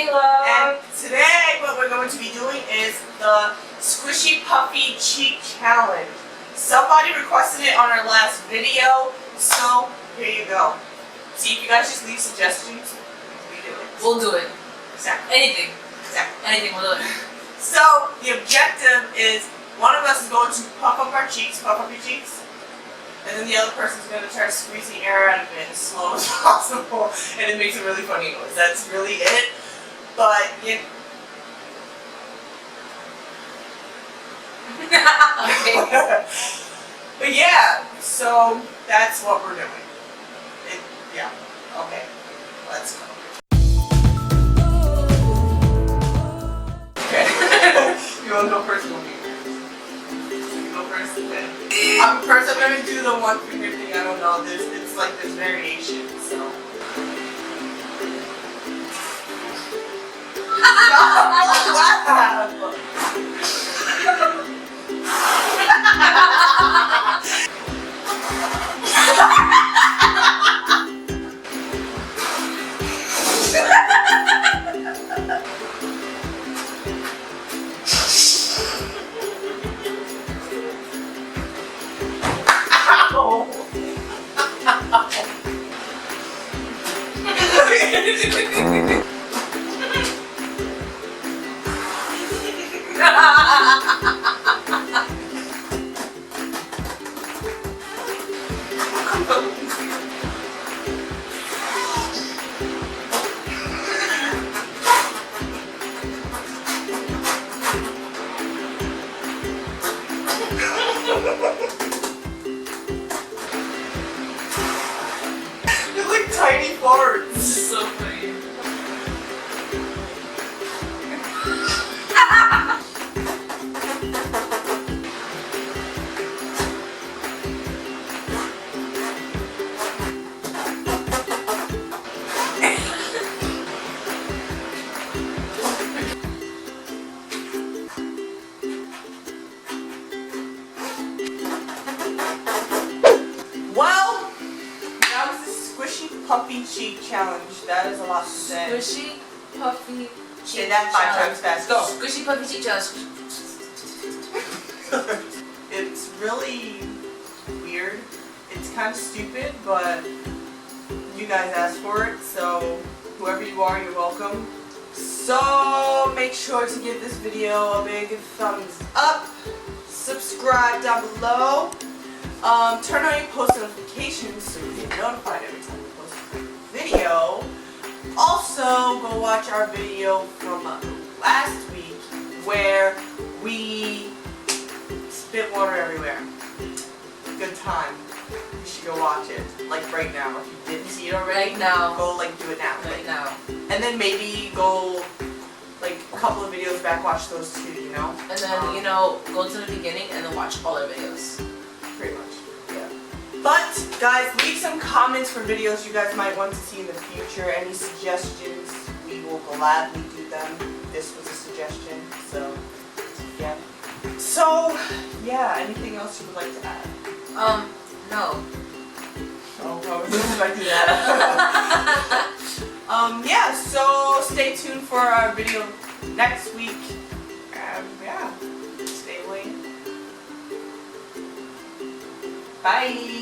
Kayla. And today what we're going to be doing is the Squishy Puffy Cheek Challenge. Somebody requested it on our last video, so here you go. See, if you guys just leave suggestions, we do it. We'll do it. Exactly. Anything. Exactly. Anything, we'll do it. So, the objective is one of us is going to puff up our cheeks, puff up your cheeks, and then the other person's going to try to squeeze the air out of it as slow as possible, and it makes a really funny noise. That's really it. But, Okay. but yeah, so that's what we're doing. Yeah, okay, let's go. Okay, you want to go first? You go first, okay. First I'm going to do the one finger thing. I don't know, it's like this variation, so. Stop! They're like tiny farts. This is so funny. Well, that was the Squishy Puffy Cheek Challenge. That is a lot to say. Squishy, puffy, cheek Say that 5 challenge. times fast. Go. Squishy, puffy, cheek challenge. It's really weird. It's kind of stupid, but you guys asked for it, so whoever you are, you're welcome. So make sure to give this video a big thumbs up. Subscribe down below. Turn on your post notifications so you get notified every time we post a video. Also, go watch our video from last week where we spit water everywhere. Good time. You should go watch it. Like right now. If you didn't see it already, Right now. go like do it now. Right now. And then maybe go like a couple of videos back, watch those too, you know? And then, you know, go to the beginning and then watch all our videos. Pretty much, yeah. But, guys, leave some comments for videos you guys might want to see in the future. Any suggestions, we will gladly do them. This was a suggestion, so, yeah. So, yeah, anything else you would like to add? No. Oh, I was expecting that. Yeah, so stay tuned for our video next week. Yeah, stay late. Bye.